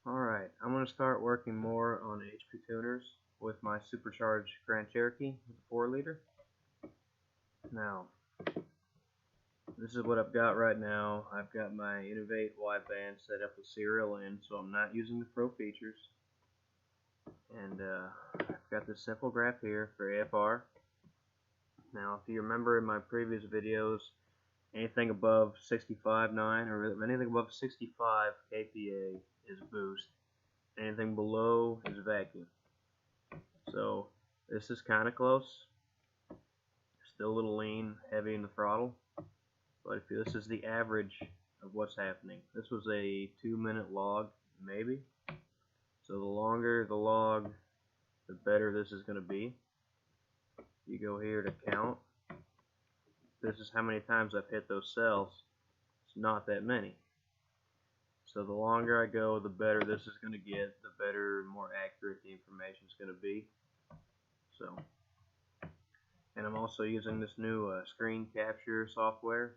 Alright, I'm going to start working more on hptuners with my supercharged Grand Cherokee with a 4-liter. Now, this is what I've got right now. I've got my Innovate wideband set up with serial in, so I'm not using the Pro features. And I've got this simple graph here for AFR. Now, if you remember in my previous videos, anything above 65.9 or anything above 65 kPa is boost. Anything below is vacuum. So this is kind of close. Still a little lean, heavy in the throttle. But if this is the average of what's happening. This was a 2-minute log, maybe. So the longer the log, the better this is going to be. You go here to count. This is how many times I've hit those cells. It's not that many. So the longer I go, the better this is going to get, the better and more accurate the information is going to be. So, and I'm also using this new screen capture software,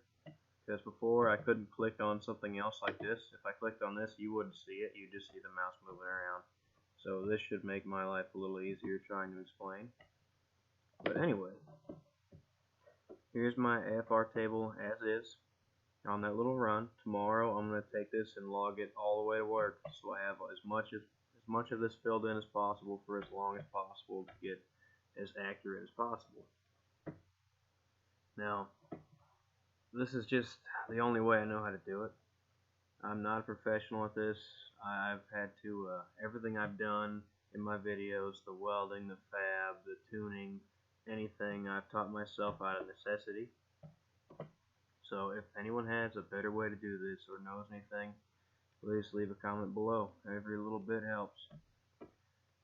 because before I couldn't click on something else like this. If I clicked on this, you wouldn't see it. You'd just see the mouse moving around. So this should make my life a little easier trying to explain. But anyway, here's my AFR table as is. On that little run. Tomorrow I'm going to take this and log it all the way to work, so I have as much of this filled in as possible for as long as possible to get as accurate as possible. Now, this is just the only way I know how to do it. I'm not a professional at this. I've had to everything I've done in my videos, the welding, the fab, the tuning, anything, I've taught myself out of necessity. So if anyone has a better way to do this or knows anything, please leave a comment below. Every little bit helps.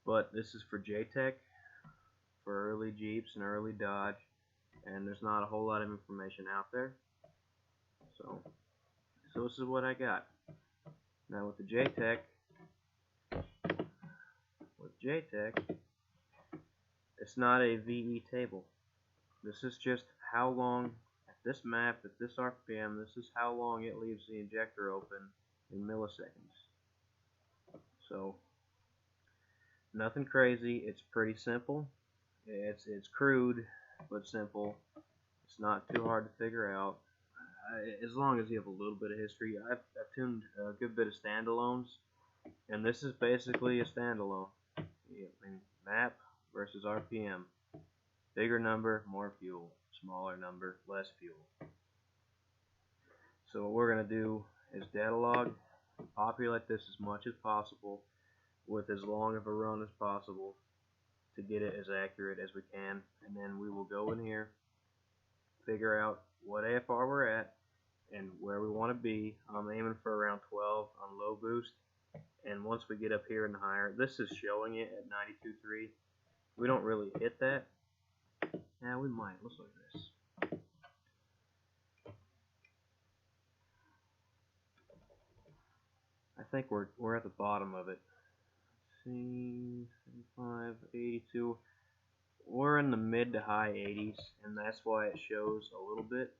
But this is for jtec, for early Jeeps and early Dodge, and there's not a whole lot of information out there. So this is what I got. Now with jtec, it's not a VE table. This is just how long, this map, at this RPM, this is how long it leaves the injector open in milliseconds. So, nothing crazy. It's pretty simple. It's crude, but simple. It's not too hard to figure out. As long as you have a little bit of history. I've tuned a good bit of standalones, and this is basically a standalone. Map versus RPM. Bigger number, more fuel. Smaller number, less fuel. So what we're going to do is data log, populate this as much as possible with as long of a run as possible to get it as accurate as we can, and then we will go in here, figure out what AFR we're at and where we want to be. I'm aiming for around 12 on low boost, and once we get up here in the higher, this is showing it at 92.3. We don't really hit that. Yeah, we might. Let's look at this. I think we're at the bottom of it. Let's see, 75, 82. We're in the mid to high 80s, and that's why it shows a little bit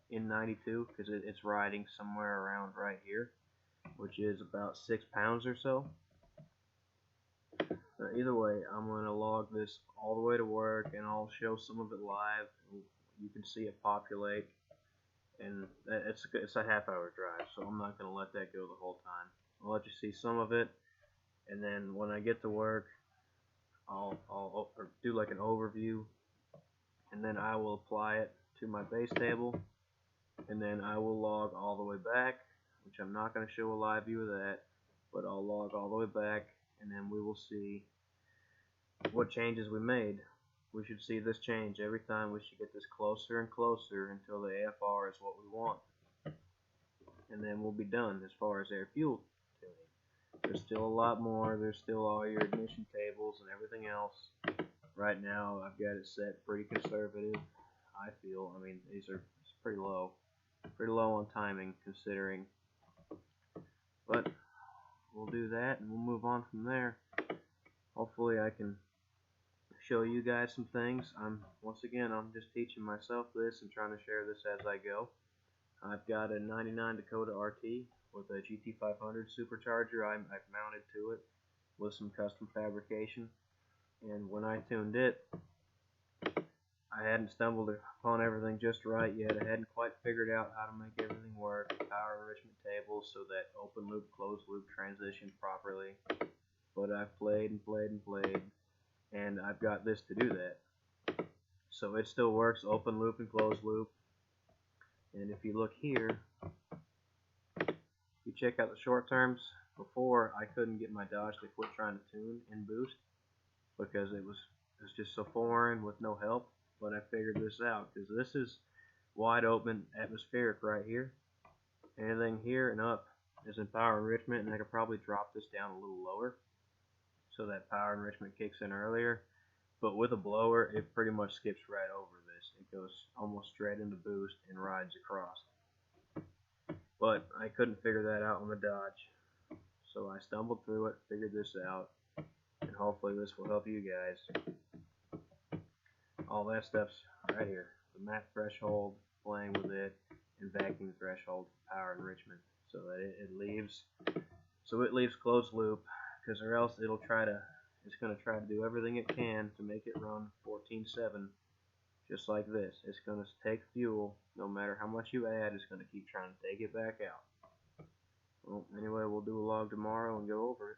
in 92, because it's riding somewhere around right here, which is about 6 pounds or so. Either way, I'm going to log this all the way to work, and I'll show some of it live. You can see it populate, and it's a half-hour drive, so I'm not going to let that go the whole time. I'll let you see some of it, and then when I get to work, I'll do like an overview, and then I will apply it to my base table, and then I will log all the way back, which I'm not going to show a live view of that, but I'll log all the way back, and then we will see what changes we made. We should see this change every time. We should get this closer and closer until the AFR is what we want, and then we'll be done as far as air fuel tuning. There's still a lot more. There's still all your ignition tables and everything else. Right now I've got it set pretty conservative, I feel. I mean, it's pretty low on timing considering, but we'll do that and we'll move on from there. Hopefully I can show you guys some things. Once again, I'm just teaching myself this and trying to share this as I go. I've got a 99 Dakota RT with a GT500 supercharger I've mounted to it with some custom fabrication. And when I tuned it, I hadn't stumbled upon everything just right yet. I hadn't quite figured out how to make everything work, power enrichment tables so that open loop, closed loop transitioned properly. But I've played and played and played, and I've got this to do that. So it still works open loop and closed loop. And if you look here, you check out the short terms. Before, I couldn't get my Dodge to quit trying to tune and boost because it was just so foreign with no help. But I figured this out because this is wide open atmospheric right here. Anything here and up is in power enrichment, and I could probably drop this down a little lower so that power enrichment kicks in earlier. But with a blower, it pretty much skips right over this. It goes almost straight into boost and rides across. But I couldn't figure that out on the Dodge. So I stumbled through it, figured this out, and hopefully this will help you guys. All that stuff's right here. The map threshold, playing with it, and vacuum threshold for power enrichment. So that it leaves closed loop, because or else it's going to try to do everything it can to make it run 14/7, just like this. It's going to take fuel, no matter how much you add, it's going to keep trying to take it back out. Well, anyway, we'll do a log tomorrow and go over it.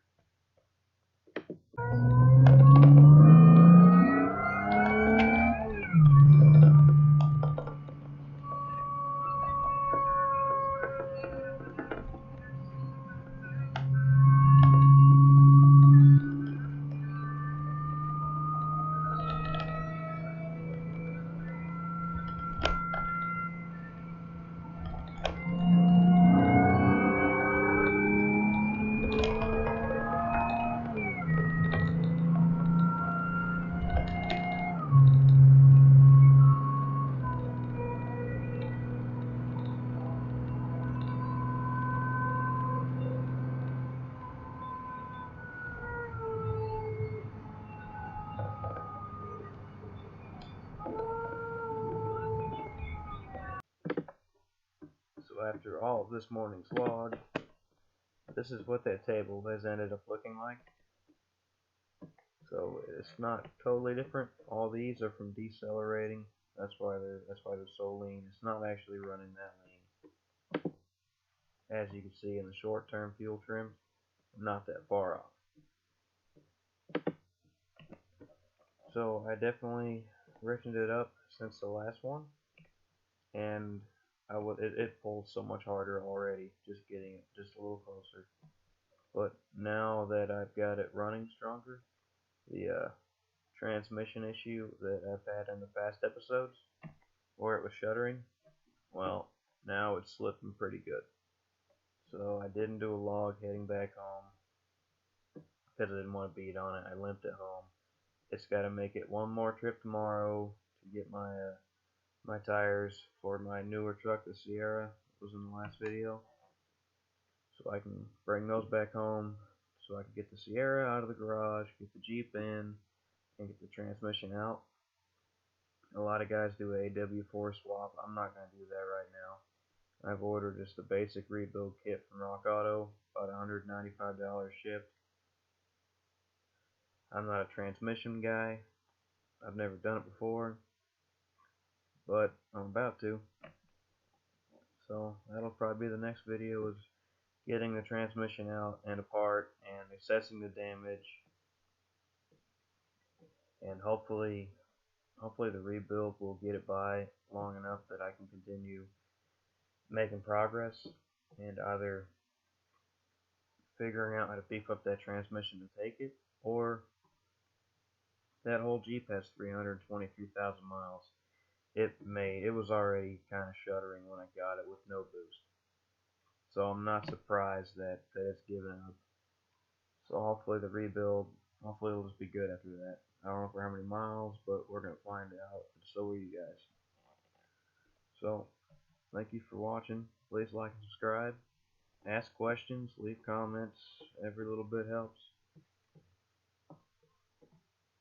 So after all of this morning's log, this is what that table has ended up looking like. So it's not totally different. All these are from decelerating. That's why they're so lean. It's not actually running that lean. As you can see in the short-term fuel trim, I'm not that far off. So I definitely richened it up since the last one, and it pulls so much harder already, just getting it just a little closer. But now that I've got it running stronger, the transmission issue that I've had in the past episodes, where it was shuddering, well, now it's slipping pretty good. So I didn't do a log heading back home because I didn't want to beat on it. I limped it home. It's got to make it one more trip tomorrow to get my my tires for my newer truck, the Sierra, that was in the last video, so I can bring those back home, so I can get the Sierra out of the garage, get the Jeep in, and get the transmission out. A lot of guys do a AW4 swap. I'm not going to do that right now. I've ordered just a basic rebuild kit from Rock Auto, about $195 shipped. I'm not a transmission guy. I've never done it before, but I'm about to. So that'll probably be the next video, is getting the transmission out and apart and assessing the damage, and hopefully the rebuild will get it by long enough that I can continue making progress and either figuring out how to beef up that transmission to take it, or that whole Jeep has 323,000 miles. It was already kind of shuddering when I got it with no boost. So I'm not surprised that it's given up. So hopefully the rebuild, hopefully it'll just be good after that. I don't know for how many miles, but we're going to find out. So will you guys. So, thank you for watching. Please like and subscribe. Ask questions, leave comments. Every little bit helps.